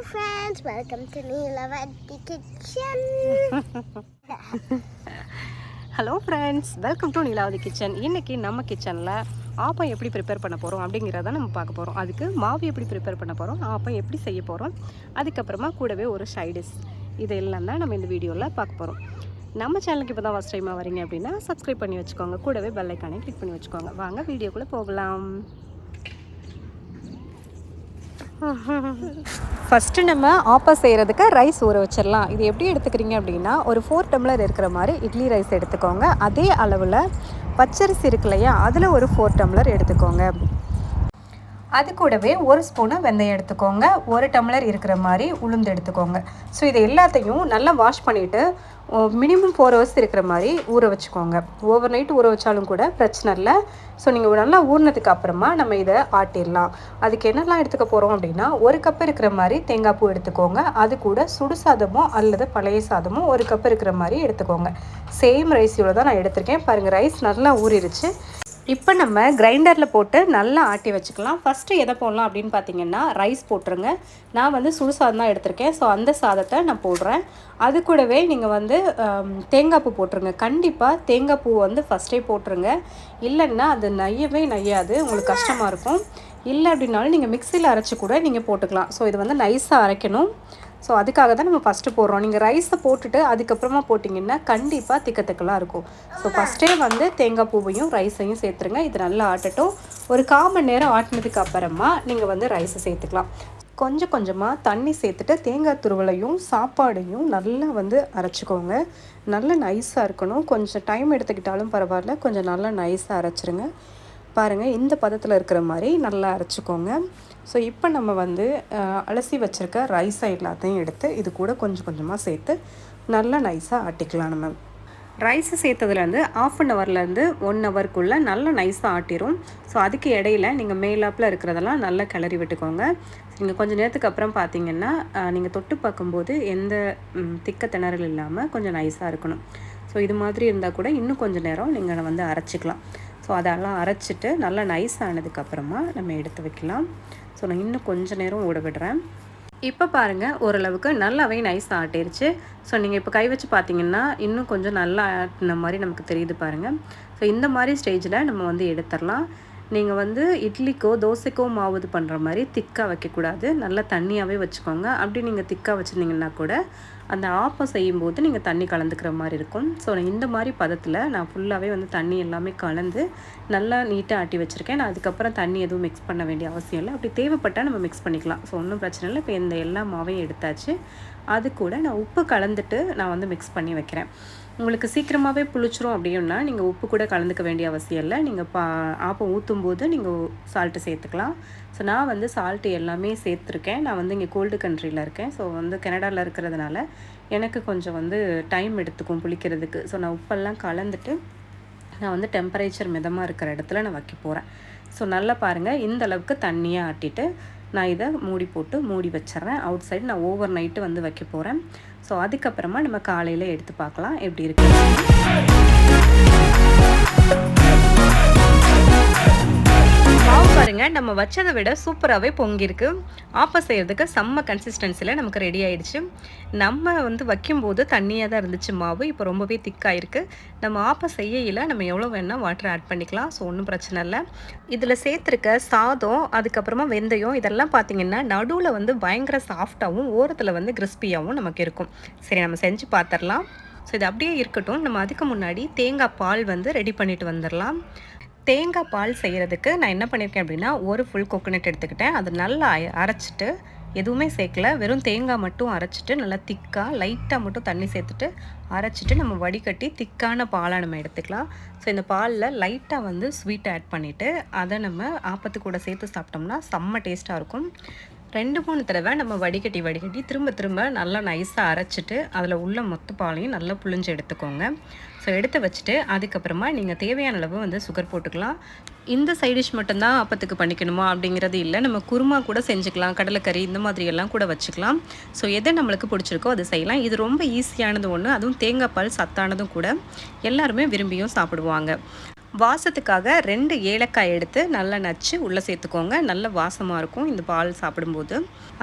friends, welcome to Neelavati Kitchen. Hello friends, welcome to Neelavathi kitchen. இன்றைக்கி நம்ம கிச்சனில் ஆப்பம் எப்படி ப்ரிப்பேர் பண்ண போகிறோம் அப்படிங்கிறத நம்ம பார்க்க போகிறோம். அதுக்கு மாவு எப்படி ப்ரிப்பேர் பண்ண போகிறோம், ஆப்பம் எப்படி செய்ய போகிறோம், அதுக்கப்புறமா கூடவே ஒரு சைடிஷ், இதெல்லாம் தான் நம்ம இந்த வீடியோவில் பார்க்க போகிறோம். நம்ம சேனலுக்கு இப்போ தான் ஃபஸ்ட் டைமாக வரீங்க அப்படின்னா சப்ஸ்கிரைப் பண்ணி வச்சுக்கோங்க, கூடவே பெல் ஐக்கானை கிளிக் பண்ணி வச்சுக்கோங்க. வாங்க வீடியோக்குள்ளே போகலாம். ஃபஸ்ட்டு நம்ம ஆப்பம் செய்கிறதுக்கு ரைஸ் ஊற வச்சிடலாம். இது எப்படி எடுத்துக்கிறீங்க அப்படின்னா, ஒரு 4 டம்ளர் இருக்கிற மாதிரி இட்லி ரைஸ் எடுத்துக்கோங்க. அதே அளவில் பச்சரிசி இருக்கு இல்லையா, அதில் ஒரு 4 டம்ளர் எடுத்துக்கோங்க. அது கூடவே 1 ஸ்பூனு வெந்தயம் எடுத்துக்கோங்க. 1 டம்ளர் இருக்கிற மாதிரி உளுந்து எடுத்துக்கோங்க. ஸோ இது எல்லாத்தையும் நல்லா வாஷ் பண்ணிவிட்டு மினிமம் 4 ஹவர்ஸ் இருக்கிற மாதிரி ஊற வச்சுக்கோங்க. ஓவர் நைட் ஊற வச்சாலும் கூட பிரச்சனை இல்லை. ஸோ நீங்கள் நல்லா ஊறினதுக்கு அப்புறமா நம்ம இதை ஆட்டிடலாம். அதுக்கு என்னெல்லாம் எடுத்துக்க போகிறோம் அப்படின்னா, 1 கப் இருக்கிற மாதிரி தேங்காய் பூ எடுத்துக்கோங்க. அது கூட சுடு சாதமோ அல்லது பழைய சாதமோ 1 கப் இருக்கிற மாதிரி எடுத்துக்கோங்க. சேம் ரைஸ் இவ்வளோ தான் நான் எடுத்திருக்கேன். பாருங்கள், ரைஸ் நல்லா ஊறிடுச்சு. இப்போ நம்ம கிரைண்டரில் போட்டு நல்லா ஆட்டி வச்சுக்கலாம். ஃபஸ்ட்டு எதை போடலாம் அப்படின்னு பார்த்தீங்கன்னா, ரைஸ் போட்டுருங்க. நான் சுடு சாதம் தான் எடுத்திருக்கேன். ஸோ அந்த சாதத்தை நான் போடுறேன். அது கூடவே நீங்கள் தேங்காய் பூ போட்டுருங்க. கண்டிப்பாக தேங்காய் பூ ஃபஸ்ட்டே போட்டுருங்க. இல்லைன்னா அது நையாது, உங்களுக்கு கஷ்டமாக இருக்கும். இல்லை அப்படின்னாலும் நீங்கள் மிக்சியில் அரைச்சி கூட நீங்கள் போட்டுக்கலாம். ஸோ இது நைஸாக அரைக்கணும். ஸோ அதுக்காக தான் நம்ம ஃபஸ்ட்டு போடுறோம். நீங்கள் ரைஸை போட்டுட்டு அதுக்கப்புறமா போட்டிங்கன்னா கண்டிப்பாக திக்கலாக இருக்கும். ஸோ ஃபஸ்ட்டே தேங்காய் பூவையும் ரைஸையும் சேர்த்துருங்க. இது நல்லா ஆட்டட்டும். ஒரு 1/4 மணி நேரம் ஆட்டினதுக்கு அப்புறமா நீங்கள் ரைஸை சேர்த்துக்கலாம். கொஞ்சம் கொஞ்சமாக தண்ணி சேர்த்துட்டு தேங்காய் துருவலையும் சாப்பாடையும் நல்லா அரைச்சிக்கோங்க. நல்லா நைஸாக இருக்கணும். கொஞ்சம் டைம் எடுத்துக்கிட்டாலும் பரவாயில்ல, கொஞ்சம் நல்லா நைஸாக அரைச்சிருங்க. பாருங்கள், இந்த பதத்தில் இருக்கிற மாதிரி நல்லா அரைச்சிக்கோங்க. ஸோ இப்போ நம்ம அலசி வச்சுருக்க ரைஸை எல்லாத்தையும் எடுத்து இது கூட கொஞ்சம் கொஞ்சமாக சேர்த்து நல்லா நைஸாக ஆட்டிக்கலாம். நம்ம ரைஸை சேர்த்ததுலேருந்து 1/2 ஹவர்லேருந்து 1 ஹவருக்குள்ளே நல்லா நைஸாக ஆட்டிரும். ஸோ அதுக்கு இடையில நீங்கள் மேலாப்பில் இருக்கிறதெல்லாம் நல்லா கிளறி விட்டுக்கோங்க. நீங்கள் கொஞ்சம் நேரத்துக்கு அப்புறம் பார்த்தீங்கன்னா, நீங்கள் தொட்டு பார்க்கும்போது எந்த திக்க திணறல் இல்லாமல் கொஞ்சம் நைஸாக இருக்கணும். ஸோ இது மாதிரி இருந்தால் கூட இன்னும் கொஞ்சம் நேரம் நீங்கள் அரைச்சிக்கலாம். ஸோ அதெல்லாம் அரைச்சிட்டு நல்லா நைஸ் ஆனதுக்கப்புறமா நம்ம எடுத்து வைக்கலாம். ஸோ நான் இன்னும் கொஞ்சம் நேரம் ஓட விடுறேன். இப்போ பாருங்கள், ஓரளவுக்கு நல்லாவே நைஸ் ஆட்டிருச்சு. ஸோ நீங்கள் இப்போ கை வச்சு பார்த்தீங்கன்னா இன்னும் கொஞ்சம் நல்லா ஆட்டின மாதிரி நமக்கு தெரியுது பாருங்கள். ஸோ இந்த மாதிரி ஸ்டேஜில் நம்ம எடுத்துடலாம். நீங்கள் இட்லிக்கோ தோசைக்கோ மாவு இது பண்ணுற மாதிரி திக்காக வைக்கக்கூடாது. நல்லா தண்ணியாகவே வச்சுக்கோங்க. அப்படி நீங்கள் திக்காக வச்சுருந்தீங்கன்னா கூட அந்த ஆப்பம் செய்யும்போது நீங்கள் தண்ணி கலந்துக்கிற மாதிரி இருக்கும். ஸோ இந்த மாதிரி பதத்தில் நான் ஃபுல்லாகவே தண்ணி எல்லாமே கலந்து நல்லா நீட்டாக ஆட்டி வச்சுருக்கேன். நான் அதுக்கப்புறம் தண்ணி எதுவும் மிக்ஸ் பண்ண வேண்டிய அவசியம் இல்லை. அப்படி தேவைப்பட்டால் நம்ம மிக்ஸ் பண்ணிக்கலாம். ஸோ ஒன்றும் பிரச்சனை இல்லை. இப்போ இந்த எல்லா மாவையும் எடுத்தாச்சு. அது கூட நான் உப்பு கலந்துட்டு நான் மிக்ஸ் பண்ணி வைக்கிறேன். உங்களுக்கு சீக்கிரமாகவே புளிச்சிரும் அப்படின்னா நீங்கள் உப்பு கூட கலந்துக்க வேண்டிய அவசியம் இல்லை. நீங்கள் ஆப்பம் ஊற்றும் போது நீங்கள் சால்ட்டு சேர்த்துக்கலாம். ஸோ நான் சால்ட்டு எல்லாமே சேர்த்துருக்கேன். நான் இங்கே கோல்டு கண்ட்ரியில் இருக்கேன். ஸோ கனடாவில் இருக்கிறதுனால எனக்கு கொஞ்சம் டைம் எடுத்துக்கும் புளிக்கிறதுக்கு. ஸோ நான் உப்பெல்லாம் கலந்துட்டு நான் டெம்பரேச்சர் மிதமாக இருக்கிற இடத்துல நான் வைக்க போகிறேன். ஸோ நல்லா பாருங்கள், இந்த அளவுக்கு தண்ணியாக ஆட்டிட்டு நான் இதை மூடி வச்சிட்றேன். அவுட் சைடு நான் ஓவர் நைட்டு வைக்க போகிறேன். ஸோ அதுக்கப்புறமா நம்ம காலையில் எடுத்து பார்க்கலாம் எப்படி இருக்குது. மாவு பாருங்கள், நம்ம வச்சதை விட சூப்பராகவே பொங்கியிருக்கு. ஆப்பம் செய்கிறதுக்கு செம்ம கன்சிஸ்டன்சியில் நமக்கு ரெடி ஆகிடுச்சு. நம்ம வைக்கும்போது தண்ணியாக தான் இருந்துச்சு மாவு. இப்போ ரொம்பவே திக்காயிருக்கு. நம்ம ஆப்பம் செய்யல நம்ம எவ்வளோ வேணால் வாட்டர் ஆட் பண்ணிக்கலாம். ஸோ ஒன்றும் பிரச்சனை இல்லை. இதில் சேர்த்துருக்க சாதம், அதுக்கப்புறமா வெந்தயம், இதெல்லாம் பார்த்திங்கன்னா நடுவில் பயங்கர சாஃப்டாகவும் ஓரத்தில் கிறிஸ்பியாகவும் நமக்கு இருக்கும். சரி, நம்ம செஞ்சு பார்த்துடலாம். ஸோ இது அப்படியே இருக்கட்டும். நம்ம அதுக்கு முன்னாடி தேங்காய் பால் ரெடி பண்ணிட்டு வந்துடலாம். தேங்காய் பால் செய்கிறதுக்கு நான் என்ன பண்ணியிருக்கேன் அப்படின்னா, ஒரு ஃபுல் கோகோனட் எடுத்துக்கிட்டேன். அது நல்லா அரைச்சிட்டு எதுவுமே சேர்க்கல, வெறும் தேங்காய் மட்டும் அரைச்சிட்டு நல்லா திக்காக லைட்டாக மட்டும் தண்ணி சேர்த்துட்டு அரைச்சிட்டு நம்ம வடிகட்டி திக்கான பாலாக நம்ம எடுத்துக்கலாம். ஸோ இந்த பாலில் லைட்டாக ஸ்வீட் ஆட் பண்ணிவிட்டு அதை நம்ம ஆப்பத்து கூட சேர்த்து சாப்பிட்டோம்னா செம்ம டேஸ்ட்டாக இருக்கும். 2-3 தடவை நம்ம வடிகட்டி திரும்ப நல்லா நைஸாக அரைச்சிட்டு அதில் உள்ள மொத்த பாலையும் நல்லா புழிஞ்சு எடுத்துக்கோங்க. ஸோ எடுத்து வச்சுட்டு அதுக்கப்புறமா நீங்கள் தேவையான அளவு சுகர் போட்டுக்கலாம். இந்த சைடிஷ் மட்டும்தான் ஆப்பத்துக்கு பண்ணிக்கணுமா அப்படிங்கிறது இல்லை. நம்ம குருமா கூட செஞ்சுக்கலாம், கடலைக்கறி இந்த மாதிரியெல்லாம் கூட வச்சுக்கலாம். ஸோ எதை நம்மளுக்கு பிடிச்சிருக்கோ அதை செய்யலாம். இது ரொம்ப ஈஸியானது ஒன்று. அதுவும் தேங்காய் பால் சத்தானதும் கூட, எல்லாருமே விரும்பியும் சாப்பிடுவாங்க. வாசத்துக்காக 2 ஏலக்காய் எடுத்து நல்லா நச்சு உள்ளே சேர்த்துக்கோங்க. நல்ல வாசமாக இருக்கும் இந்த பால் சாப்பிடும்போது.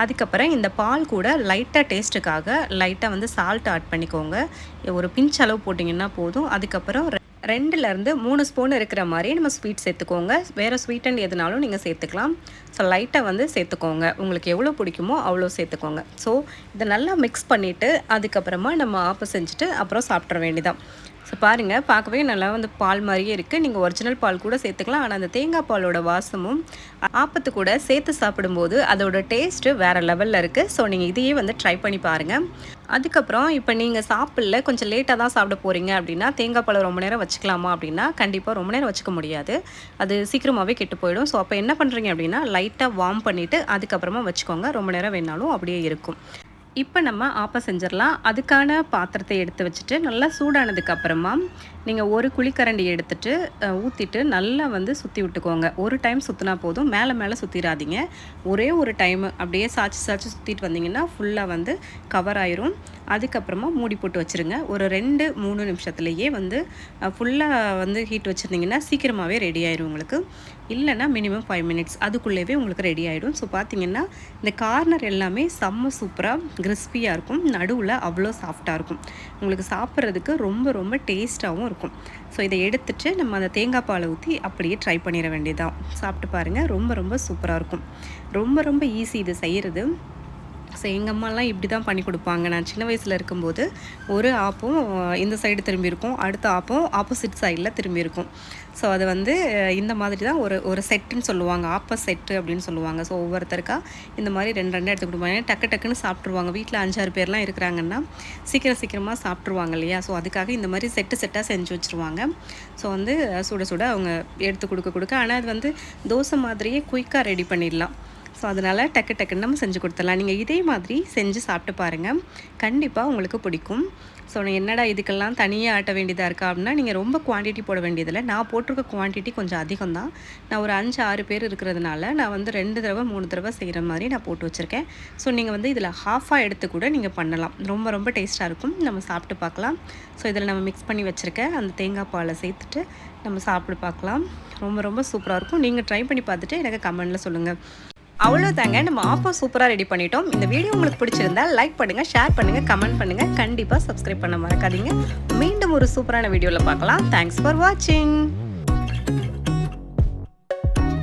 அதுக்கப்புறம் இந்த பால் கூட லைட்டாக டேஸ்ட்டுக்காக லைட்டாக வந்து சால்ட் ஆட் பண்ணிக்கோங்க. ஒரு பிஞ்ச் அளவு போட்டிங்கன்னா போதும். அதுக்கப்புறம் 2லேருந்து 3 ஸ்பூன் இருக்கிற மாதிரி நம்ம ஸ்வீட் சேர்த்துக்கோங்க. வேறு ஸ்வீட் அண்ட் எதுனாலும் நீங்கள் சேர்த்துக்கலாம். ஸோ லைட்டாக வந்து சேர்த்துக்கோங்க. உங்களுக்கு எவ்வளோ பிடிக்குமோ அவ்வளோ சேர்த்துக்கோங்க. ஸோ இதை நல்லா மிக்ஸ் பண்ணிவிட்டு அதுக்கப்புறமா நம்ம ஆப்பம் செஞ்சுட்டு அப்புறம் சாப்பிட்ற வேண்டியதான். ஸோ பாருங்கள், பார்க்கவே நல்லா வந்து பால் மாதிரியே இருக்குது. நீங்கள் ஒரிஜினல் பால் கூட சேர்த்துக்கலாம். ஆனால் அந்த தேங்காய் பாலோட வாசமும் ஆப்பத்து கூட சேர்த்து சாப்பிடும்போது அதோட டேஸ்ட்டு வேறு லெவலில் இருக்குது. ஸோ நீங்கள் இதையே வந்து ட்ரை பண்ணி பாருங்கள். அதுக்கப்புறம் இப்போ நீங்கள் சாப்பிடல, கொஞ்சம் லேட்டாக தான் சாப்பிட போகிறீங்க அப்படின்னா தேங்காய் பாலை ரொம்ப நேரம் வச்சுக்கலாமா அப்படின்னா கண்டிப்பாக ரொம்ப நேரம் வச்சுக்க முடியாது. அது சீக்கிரமாகவே கெட்டு போயிடும். ஸோ அப்போ என்ன பண்ணுறீங்க அப்படின்னா லைட்டாக வார்ம் பண்ணிவிட்டு அதுக்கப்புறமா வச்சுக்கோங்க. ரொம்ப நேரம் வேணாலும் அப்படியே இருக்கும். இப்போ நம்ம ஆப்பம் செஞ்சிடலாம். அதுக்கான பாத்திரத்தை எடுத்து வச்சுட்டு நல்லா சூடானதுக்கு அப்புறமா நீங்கள் ஒரு குழிக்கரண்டி எடுத்துட்டு ஊற்றிட்டு நல்லா வந்து சுற்றி விட்டுக்கோங்க. ஒரு டைம் சுற்றினா போதும், மேலே மேலே சுற்றிடாதீங்க. ஒரே ஒரு டைம் அப்படியே சாய்ச்சி சுற்றிட்டு வந்தீங்கன்னா ஃபுல்லாக வந்து கவர் ஆயிரும். அதுக்கப்புறமா மூடி போட்டு வச்சுருங்க. ஒரு 2-3 நிமிஷத்துலேயே வந்து ஃபுல்லாக வந்து ஹீட் வச்சுருந்தீங்கன்னா சீக்கிரமாகவே ரெடி ஆயிரும் உங்களுக்கு. இல்லைன்னா மினிமம் 5 மினிட்ஸ் அதுக்குள்ளேயே உங்களுக்கு ரெடி ஆகிடும். ஸோ பார்த்தீங்கன்னா இந்த கார்னர் எல்லாமே செம்ம சூப்பராக கிறிஸ்பியாக இருக்கும். நடுவில் அவ்வளோ சாஃப்டாக இருக்கும். உங்களுக்கு சாப்பிட்றதுக்கு ரொம்ப ரொம்ப டேஸ்ட்டாகவும் இருக்கும். ஸோ இதை எடுத்துகிட்டு நம்ம அந்த தேங்காய் பாலை ஊற்றி அப்படியே ட்ரை பண்ணிட வேண்டியதான். சாப்பிட்டு பாருங்கள், ரொம்ப ரொம்ப சூப்பராக இருக்கும். ரொம்ப ரொம்ப ஈஸி இது செய்கிறது. ஸோ எங்கள் அம்மாலாம் இப்படி தான் பண்ணி கொடுப்பாங்க. நான் சின்ன வயசில் இருக்கும்போது ஒரு ஆப்பம் இந்த சைடு திரும்பி இருக்கும், அடுத்த ஆப்பம் ஆப்போசிட் சைடில் திரும்பி இருக்கும். ஸோ அது வந்து இந்த மாதிரி தான் ஒரு செட்டுன்னு சொல்லுவாங்க, ஆப்ப செட்டு அப்படின்னு சொல்லுவாங்க. ஸோ ஒவ்வொருத்தருக்கா இந்த மாதிரி 2 எடுத்து கொடுப்பாங்க. டக்கு டக்குன்னு சாப்பிட்ருவாங்க. வீட்டில் 5-6 பேர்லாம் இருக்கிறாங்கன்னா சீக்கிரமாக சாப்பிட்ருவாங்க இல்லையா? ஸோ அதுக்காக இந்த மாதிரி செட்டாக செஞ்சு வச்சுருவாங்க. ஸோ வந்து சுட சுட அவங்க எடுத்து கொடுக்க ஆனால் அது வந்து தோசை மாதிரியே குயிக்காக ரெடி பண்ணிடலாம். ஸோ அதனால் டக்குன்னு நம்ம செஞ்சு கொடுத்துடலாம். நீங்கள் இதே மாதிரி செஞ்சு சாப்பிட்டு பாருங்கள், கண்டிப்பாக உங்களுக்கு பிடிக்கும். ஸோ என்னடா இதுக்கெல்லாம் தனியாக ஆட்ட வேண்டியதாக இருக்கா அப்படின்னா நீங்கள் ரொம்ப குவான்டிட்டி போட வேண்டியதில்லை. நான் போட்டிருக்க குவான்டிட்டி கொஞ்சம் அதிகம் தான். நான் ஒரு 5-6 பேர் இருக்கிறதுனால நான் வந்து 2 தடவை 3 தடவை செய்கிற மாதிரி நான் போட்டு வச்சுருக்கேன். ஸோ நீங்கள் வந்து இதில் ஹாஃபாக எடுத்து கூட நீங்கள் பண்ணலாம். ரொம்ப ரொம்ப டேஸ்ட்டாக இருக்கும். நம்ம சாப்பிட்டு பார்க்கலாம். ஸோ இதில் நம்ம மிக்ஸ் பண்ணி வச்சுருக்கேன் அந்த தேங்காய் பாலை சேர்த்துட்டு நம்ம சாப்பிட்டு பார்க்கலாம். ரொம்ப ரொம்ப சூப்பராக இருக்கும். நீங்கள் ட்ரை பண்ணி பார்த்துட்டு எனக்கு கமெண்டில் சொல்லுங்கள். அவ்வளோதாங்க, நம்ம ஆப்பம் சூப்பராக ரெடி பண்ணிட்டோம். இந்த வீடியோ உங்களுக்கு பிடிச்சிருந்தா லைக் பண்ணுங்கள், ஷேர் பண்ணுங்கள், கமெண்ட் பண்ணுங்கள். கண்டிப்பாக சப்ஸ்கிரைப் பண்ண மறக்காதீங்க. மீண்டும் ஒரு சூப்பரான வீடியோவில் பார்க்கலாம். தேங்க்ஸ் ஃபார் வாட்சிங்.